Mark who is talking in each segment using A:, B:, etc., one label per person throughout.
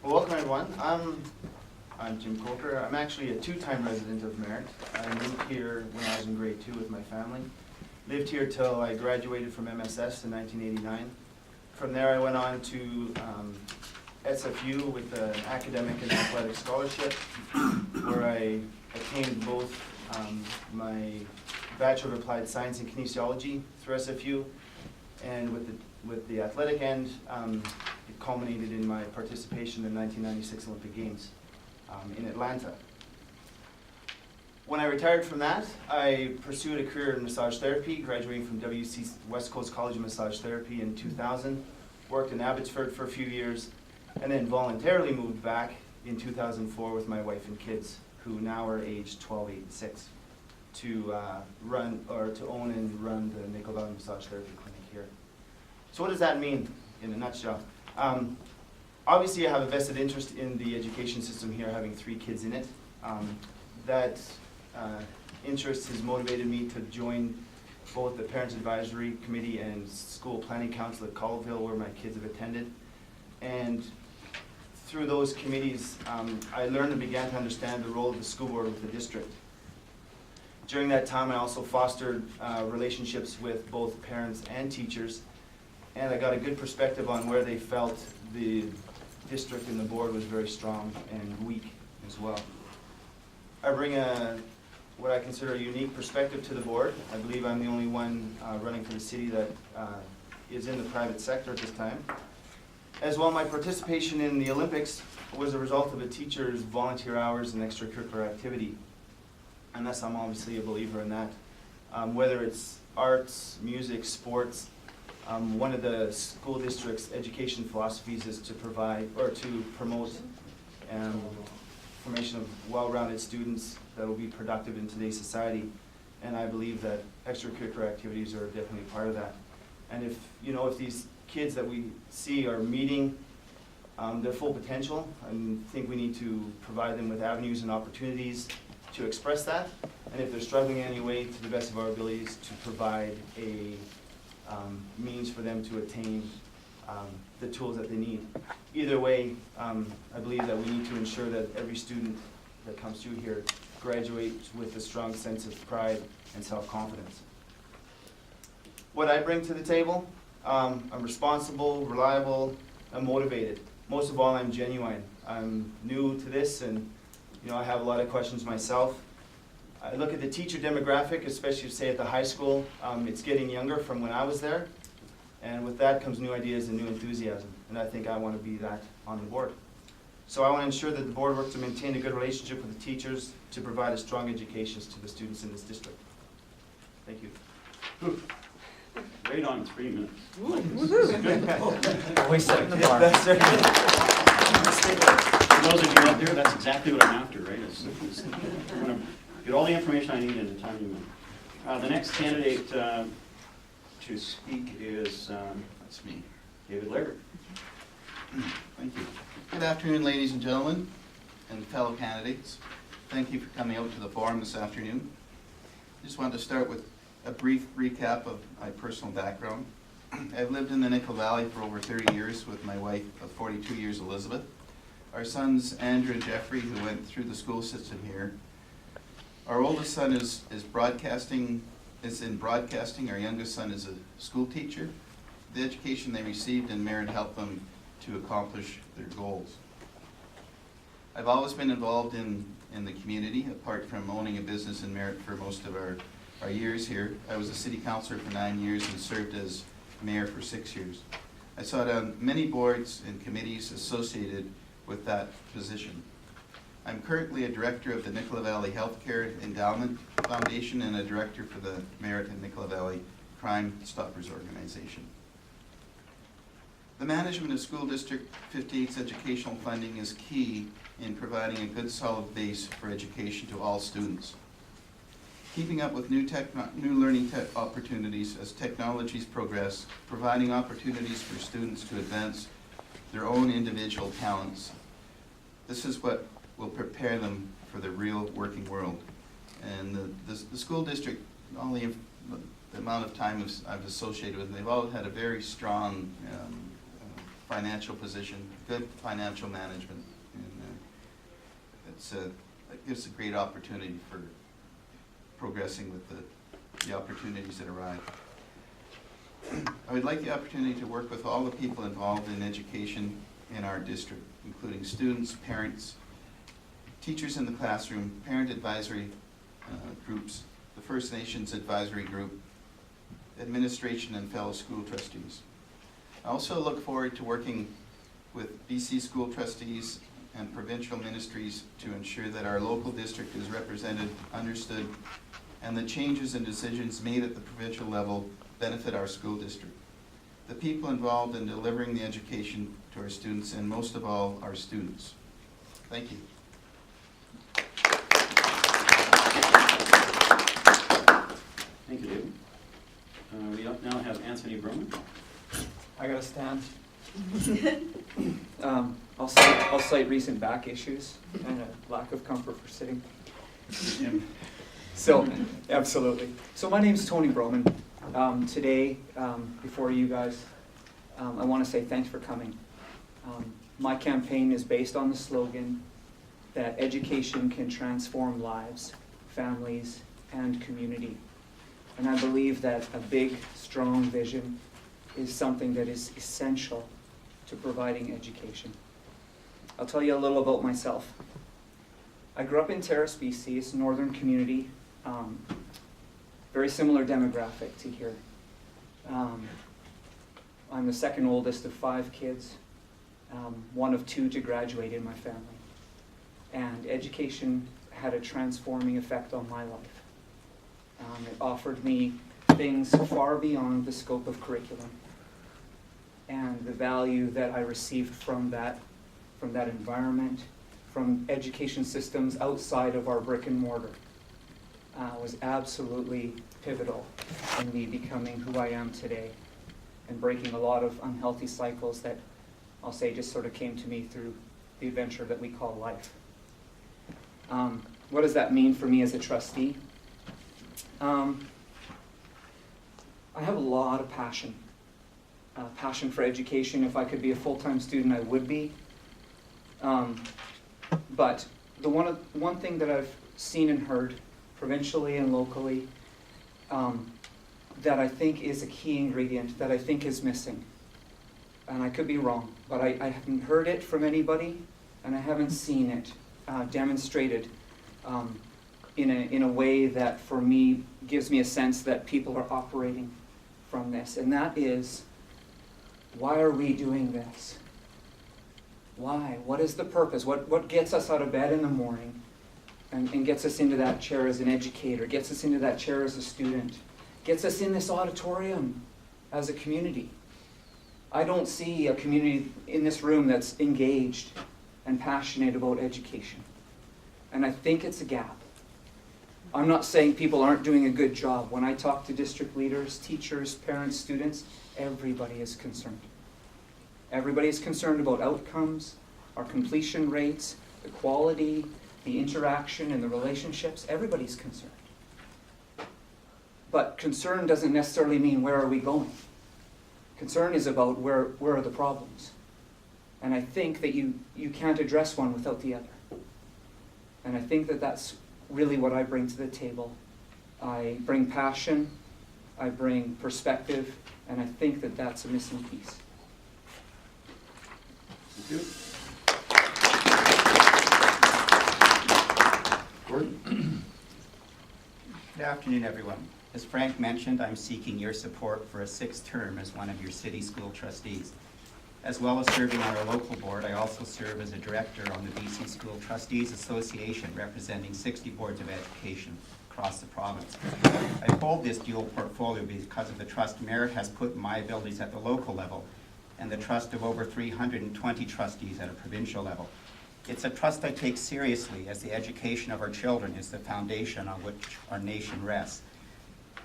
A: Well, welcome everyone. I'm Jim Coker. I'm actually a two-time resident of Merritt. I moved here when I was in grade 2 with my family. Lived here till I graduated from MSS in 1989. From there I went on to SFU with an academic and athletic scholarship where I attained both my Bachelor of Applied Science in Kinesiology through SFU, and with the athletic end, it culminated in my participation in the 1996 Olympic Games in Atlanta. When I retired from that, I pursued a career in massage therapy, graduating from WC West Coast College of Massage Therapy in 2000, worked in Abbotsford for a few years, and then voluntarily moved back in 2004 with my wife and kids, who now are aged 12, 8, and 6, to own and run the Nickel Valley Massage Therapy Clinic here. So what does that mean in a nutshell? Obviously I have a vested interest in the education system here, having 3 kids in it. That interest has motivated me to join both the Parents Advisory Committee and School Planning Council at Colville, where my kids have attended. And through those committees, I learned and began to understand the role of the school board with the district. During that time, I also fostered relationships with both parents and teachers, and I got a good perspective on where they felt the district and the board was very strong and weak as well. I bring what I consider a unique perspective to the board. I believe I'm the only one running for the city that is in the private sector at this time. As well, my participation in the Olympics was a result of a teacher's volunteer hours and extracurricular activity. And thus I'm obviously a believer in that. Whether it's arts, music, sports, one of the school district's education philosophies is to provide, or to promote formation of well-rounded students that will be productive in today's society. And I believe that extracurricular activities are definitely part of that. And if these kids that we see are meeting their full potential, I think we need to provide them with avenues and opportunities to express that. And if they're struggling in any way, to the best of our abilities, to provide a means for them to attain the tools that they need. Either way, I believe that we need to ensure that every student that comes through here graduates with a strong sense of pride and self-confidence. What I bring to the table, I'm responsible, reliable, I'm motivated. Most of all, I'm genuine. I'm new to this, and I have a lot of questions myself. I look at the teacher demographic, especially say at the high school. It's getting younger from when I was there, and with that comes new ideas and new enthusiasm, and I think I want to be that on the board. So I want to ensure that the board works to maintain a good relationship with the teachers to provide a strong education to the students in this district. Thank you.
B: Right on 3 minutes.
C: Always setting the bar.
B: For those of you out there, that's exactly what I'm after, right? I want to get all the information I need in a timely manner. The next candidate to speak is
D: That's me.
B: David Laird.
D: Thank you. Good afternoon, ladies and gentlemen, and fellow candidates. Thank you for coming out to the forum this afternoon. I just wanted to start with a brief recap of my personal background. I've lived in the Nickel Valley for over 30 years with my wife of 42 years, Elizabeth. Our sons, Andrew and Jeffrey, who went through the school system here. Our oldest son is in broadcasting. Our youngest son is a school teacher. The education they received in Merritt helped them to accomplish their goals. I've always been involved in the community, apart from owning a business in Merritt for most of our years here. I was a city councillor for 9 years and served as mayor for 6 years. I sat on many boards and committees associated with that position. I'm currently a director of the Nicola Valley Healthcare Endowment Foundation and a director for the Merritt and Nicola Valley Crime Stoppers Organization. The management of School District 58's educational funding is key in providing a good solid base for education to all students. Keeping up with new learning opportunities as technologies progress, providing opportunities for students to advance their own individual talents. This is what will prepare them for the real working world. And the school district, all the amount of time I've associated with them, they've all had a very strong financial position, good financial management, and it gives a great opportunity for progressing with the opportunities that arise. I would like the opportunity to work with all the people involved in education in our district, including students, parents, teachers in the classroom, parent advisory groups, the First Nations advisory group, administration, and fellow school trustees. I also look forward to working with BC school trustees and provincial ministries to ensure that our local district is represented, understood, and the changes and decisions made at the provincial level benefit our school district, the people involved in delivering the education to our students, and most of all, our students. Thank you.
B: Thank you, David. We now have Anthony Broman.
C: I gotta stand. I'll cite recent back issues and a lack of comfort for sitting. So, absolutely. So my name's Tony Broman. Today, before you guys, I want to say thanks for coming. My campaign is based on the slogan that education can transform lives, families, and community. And I believe that a big, strong vision is something that is essential to providing education. I'll tell you a little about myself. I grew up in Terrace, BC. It's a northern community, very similar demographic to here. I'm the second oldest of 5 kids, one of 2 to graduate in my family. And education had a transforming effect on my life. It offered me things far beyond the scope of curriculum, and the value that I received from that environment, from education systems outside of our brick and mortar, was absolutely pivotal in me becoming who I am today and breaking a lot of unhealthy cycles that I'll say just sort of came to me through the adventure that we call life. What does that mean for me as a trustee? I have a lot of passion. Passion for education. If I could be a full-time student, I would be. But the one thing that I've seen and heard, provincially and locally, that I think is a key ingredient that I think is missing, and I could be wrong, but I haven't heard it from anybody, and I haven't seen it demonstrated in a way that, for me, gives me a sense that people are operating from this, and that is, why are we doing this? Why? What is the purpose? What gets us out of bed in the morning and gets us into that chair as an educator, gets us into that chair as a student, gets us in this auditorium as a community? I don't see a community in this room that's engaged and passionate about education. And I think it's a gap. I'm not saying people aren't doing a good job. When I talk to district leaders, teachers, parents, students, everybody is concerned. Everybody is concerned about outcomes, our completion rates, the quality, the interaction, and the relationships. Everybody's concerned. But concern doesn't necessarily mean where are we going. Concern is about where are the problems. And I think that you can't address one without the other. And I think that that's really what I bring to the table. I bring passion, I bring perspective, and I think that that's a missing piece.
B: Thank you. Gordon?
E: Good afternoon, everyone. As Frank mentioned, I'm seeking your support for a 6th term as one of your city school trustees. As well as serving on our local board, I also serve as a director on the BC School Trustees Association, representing 60 boards of education across the province. I hold this dual portfolio because of the trust Merit has put in my abilities at the local level and the trust of over 320 trustees at a provincial level. It's a trust I take seriously, as the education of our children is the foundation on which our nation rests.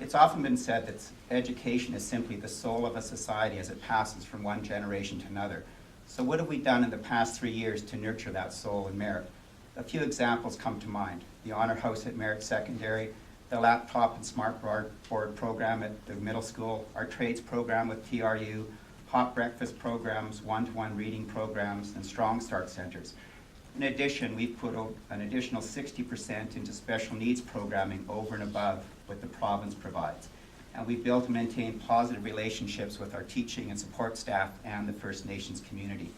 E: It's often been said that education is simply the soul of a society as it passes from one generation to another. So what have we done in the past 3 years to nurture that soul in Merit? A few examples come to mind. The Honor House at Merit Secondary, the laptop and smart board program at the middle school, our trades program with TRU, hot breakfast programs, one-to-one reading programs, and Strong Start centers. In addition, we've put an additional 60% into special needs programming over and above what the province provides. And we've built and maintained positive relationships with our teaching and support staff and the First Nations community.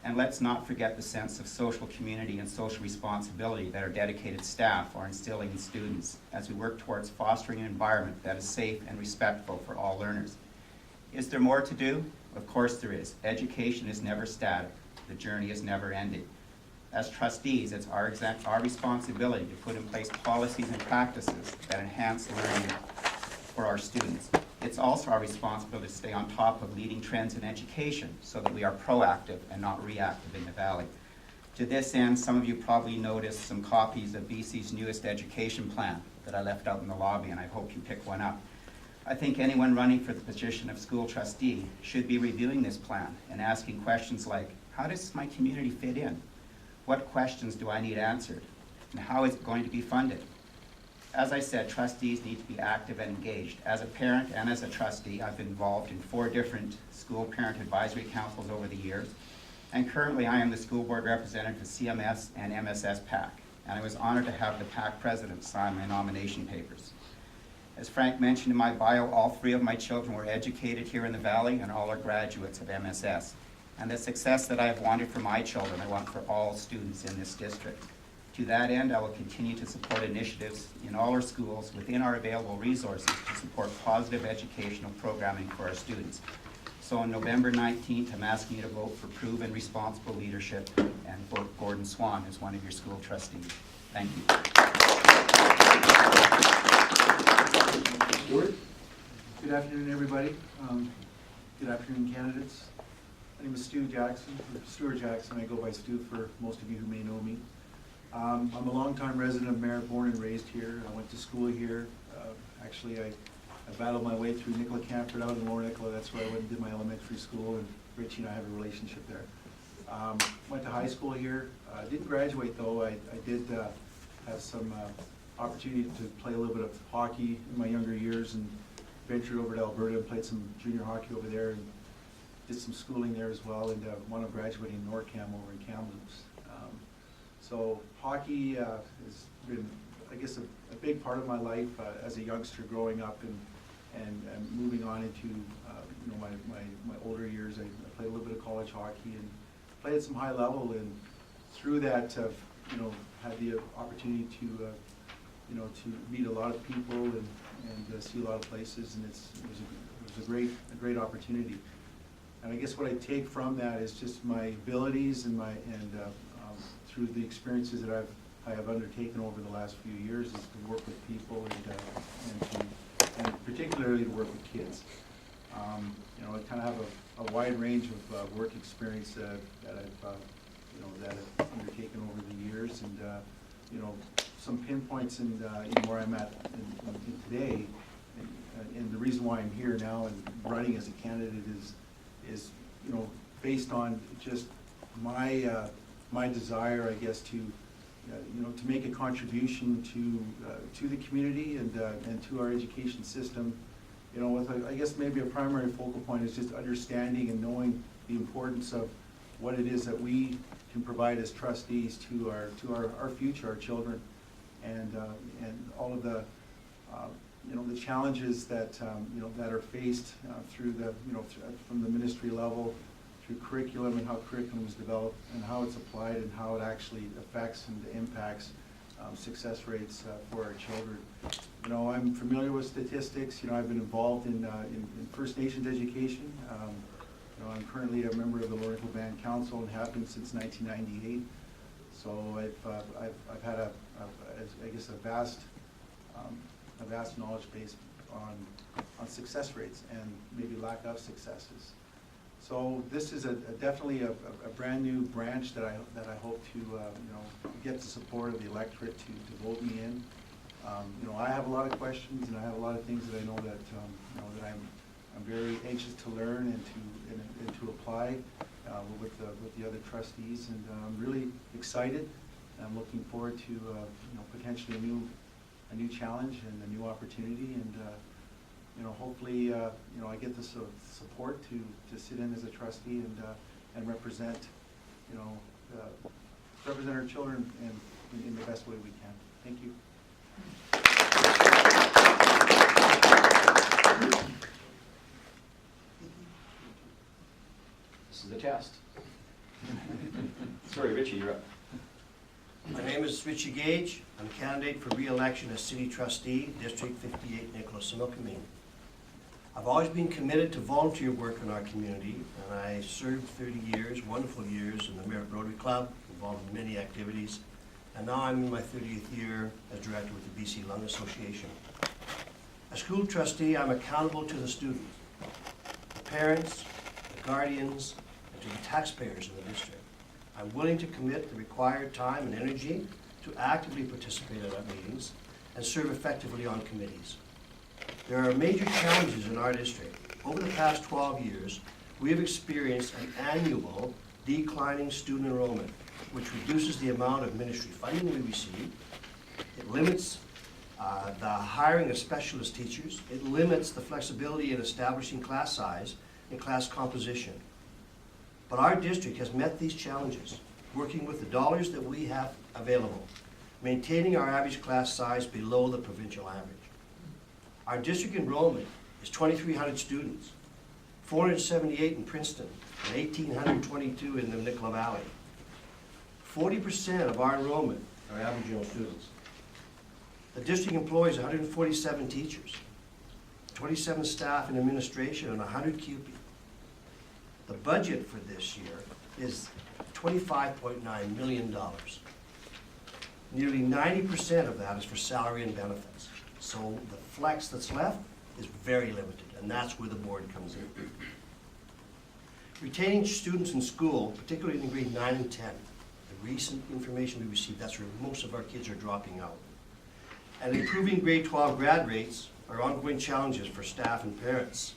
E: And let's not forget the sense of social community and social responsibility that our dedicated staff are instilling in students as we work towards fostering an environment that is safe and respectful for all learners. Is there more to do? Of course there is. Education is never static. The journey is never ending. As trustees, it's our responsibility to put in place policies and practices that enhance learning for our students. It's also our responsibility to stay on top of leading trends in education so that we are proactive and not reactive in the Valley. To this end, some of you probably noticed some copies of BC's newest education plan that I left out in the lobby, and I hope you pick one up. I think anyone running for the position of school trustee should be reviewing this plan and asking questions like, how does my community fit in? What questions do I need answered? And how is it going to be funded? As I said, trustees need to be active and engaged. As a parent and as a trustee, I've been involved in 4 different school parent advisory councils over the years. And currently I am the school board representative of CMS and MSS PAC. And I was honored to have the PAC president sign my nomination papers. As Frank mentioned in my bio, all 3 of my children were educated here in the Valley and all are graduates of MSS. And the success that I have wanted for my children, I want for all students in this district. To that end, I will continue to support initiatives in all our schools within our available resources to support positive educational programming for our students. So on November 19th, I'm asking you to vote for proven responsible leadership and vote Gordon Swan as one of your school trustees. Thank you.
F: Stuart? Good afternoon, everybody. Good afternoon, candidates. My name is Stuart Jackson. I go by Stu for most of you who may know me. I'm a longtime resident of Merritt, born and raised here. I went to school here. Actually, I battled my way through Nicola Camford out in Lower Nicola. That's where I went and did my elementary school, and Richie and I have a relationship there. Went to high school here. Didn't graduate though. I did have some opportunity to play a little bit of hockey in my younger years and ventured over to Alberta and played some junior hockey over there and did some schooling there as well, and wound up graduating in NorCam over in Kamloops. So hockey has been, I guess, a big part of my life as a youngster growing up and moving on into you know, my older years. I played a little bit of college hockey and played at some high level, and through that you know, had the opportunity to you know, to meet a lot of people and see a lot of places, and it was a great opportunity. And I guess what I take from that is just my abilities and through the experiences that I have undertaken over the last few years is to work with people and particularly to work with kids. You know, I kind of have a wide range of work experience that I've undertaken over the years, and you know, some pinpoints in where I'm at in today, and the reason why I'm here now and running as a candidate is you know, based on just my desire, I guess, to you know, to make a contribution to the community and to our education system. You know, with I guess maybe a primary focal point is just understanding and knowing the importance of what it is that we can provide as trustees to our future, our children, and all of the you know, the challenges that you know, that are faced through the you know, from the ministry level, through curriculum and how curriculum is developed and how it's applied and how it actually affects and impacts success rates for our children. You know, I'm familiar with statistics. You know, I've been involved in First Nations education. You know, I'm currently a member of the Lower Nicola Band Council and have been since 1998. So I've had I guess a vast knowledge base on success rates and maybe lack of successes. So this is definitely a brand new branch that I hope to you know, get the support of the electorate to vote me in. You know, I have a lot of questions and I have a lot of things that I know that you know, that I'm very anxious to learn and to apply with the other trustees, and I'm really excited. I'm looking forward to you know, potentially a new challenge and a new opportunity, and hopefully, I get the support to sit in as a trustee and represent, represent our children in the best way we can. Thank you.
B: This is the test. Sorry, Richie, you're up.
G: My name is Richie Gage. I'm a candidate for re-election as City Trustee, District 58, Nicholas Similkameen. I've always been committed to volunteer work in our community, and I served 30 years, wonderful years, in the Merritt Rotary Club, involved in many activities, and now I'm in my 30th year as director with the BC Lung Association. As school trustee, I'm accountable to the students, the parents, the guardians, and to the taxpayers in the district. I'm willing to commit the required time and energy to actively participate at our meetings and serve effectively on committees. There are major challenges in our district. Over the past 12 years, we have experienced an annual declining student enrollment, which reduces the amount of ministry funding we receive. It limits the hiring of specialist teachers. It limits the flexibility in establishing class size and class composition. But our district has met these challenges, working with the dollars that we have available, maintaining our average class size below the provincial average. Our district enrollment is 2,300 students, 478 in Princeton, and 1,822 in the Nicola Valley. 40% of our enrollment are Aboriginal students. The district employs 147 teachers, 27 staff in administration, and 100 QP. The budget for this year is $25.9 million. Nearly 90% of that is for salary and benefits. So the flex that's left is very limited, and that's where the board comes in. Retaining students in school, particularly in grade 9 and 10, the recent information we received, that's where most of our kids are dropping out. And improving grade 12 grad rates are ongoing challenges for staff and parents.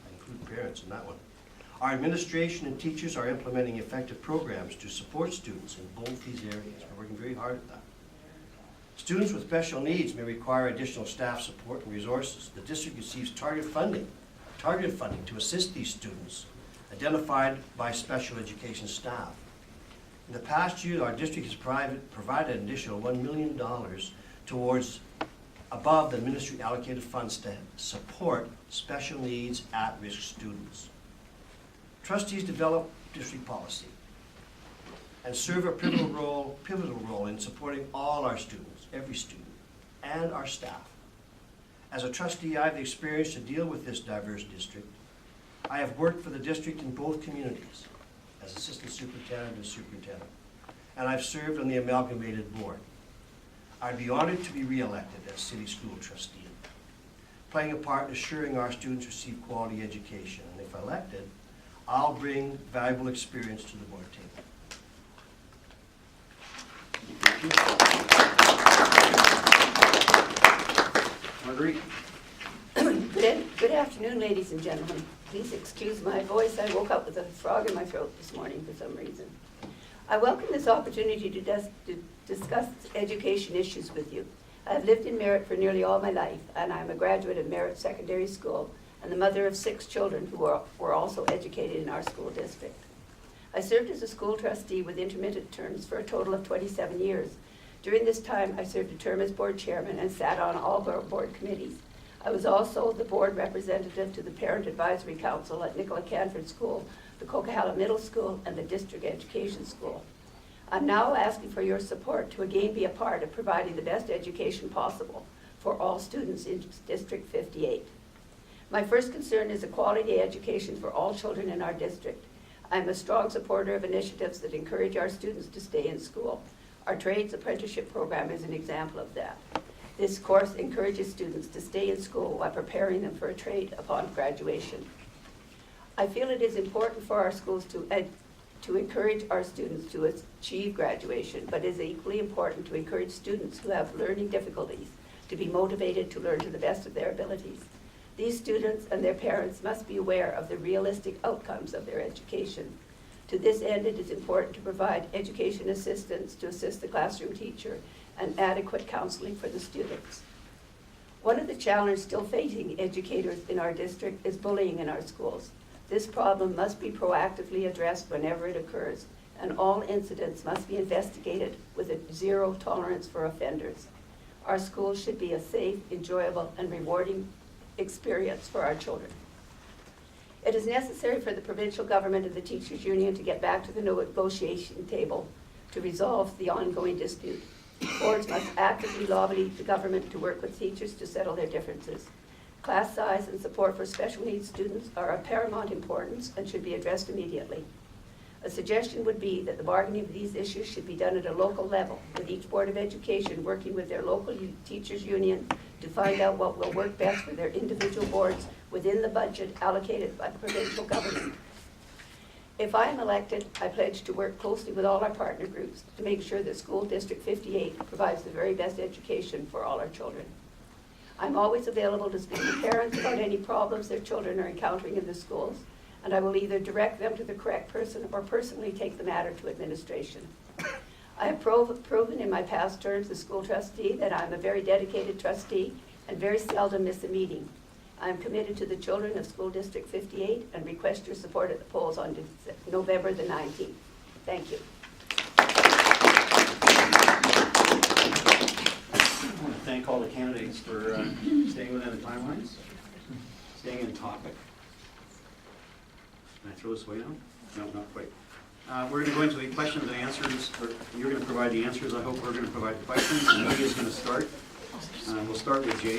G: I include parents in that one. Our administration and teachers are implementing effective programs to support students in both these areas. We're working very hard at that. Students with special needs may require additional staff support and resources. The district receives targeted funding to assist these students identified by special education staff. In the past year, our district has provided an additional $1 million towards above the ministry allocated funds to support special needs at-risk students. Trustees develop district policy and serve a pivotal role in supporting all our students, every student, and our staff. As a trustee, I have the experience to deal with this diverse district. I have worked for the district in both communities as assistant superintendent and superintendent, and I've served on the amalgamated board. I'd be honored to be re-elected as city school trustee, playing a part in assuring our students receive quality education. And if elected, I'll bring valuable experience to the board table.
B: Marguerite.
H: Good afternoon, ladies and gentlemen. Please excuse my voice. I woke up with a frog in my throat this morning for some reason. I welcome this opportunity to discuss education issues with you. I have lived in Merritt for nearly all my life, and I'm a graduate of Merritt Secondary School and the mother of 6 children who were also educated in our school district. I served as a school trustee with intermittent terms for a total of 27 years. During this time, I served a term as board chairman and sat on all board committees. I was also the board representative to the Parent Advisory Council at Nicola Canford School, the Coquihalla Middle School, and the District Education School. I'm now asking for your support to again be a part of providing the best education possible for all students in District 58. My first concern is a quality education for all children in our district. I'm a strong supporter of initiatives that encourage our students to stay in school. Our trades apprenticeship program is an example of that. This course encourages students to stay in school while preparing them for a trade upon graduation. I feel it is important for our schools to encourage our students to achieve graduation, but it is equally important to encourage students who have learning difficulties to be motivated to learn to the best of their abilities. These students and their parents must be aware of the realistic outcomes of their education. To this end, it is important to provide education assistance to assist the classroom teacher and adequate counseling for the students. One of the challenges still facing educators in our district is bullying in our schools. This problem must be proactively addressed whenever it occurs, and all incidents must be investigated with a zero tolerance for offenders. Our schools should be a safe, enjoyable, and rewarding experience for our children. It is necessary for the provincial government and the teachers' union to get back to the negotiation table to resolve the ongoing dispute. Boards must actively lobby the government to work with teachers to settle their differences. Class size and support for special needs students are of paramount importance and should be addressed immediately. A suggestion would be that the bargaining of these issues should be done at a local level, with each Board of Education working with their local teachers' union to find out what will work best for their individual boards within the budget allocated by the provincial government. If I am elected, I pledge to work closely with all our partner groups to make sure that School District 58 provides the very best education for all our children. I'm always available to speak to parents about any problems their children are encountering in the schools, and I will either direct them to the correct person or personally take the matter to administration. I have proven in my past terms as school trustee that I'm a very dedicated trustee and very seldom miss a meeting. I am committed to the children of School District 58 and request your support at the polls on November the 19th. Thank you.
B: I want to thank all the candidates for staying within the timelines, staying in topic. Can I throw this away now? No, not quite. We're going to go into the questions and answers. You're going to provide the answers. I hope we're going to provide the questions. And Lydia's going to start. We'll start with Jay.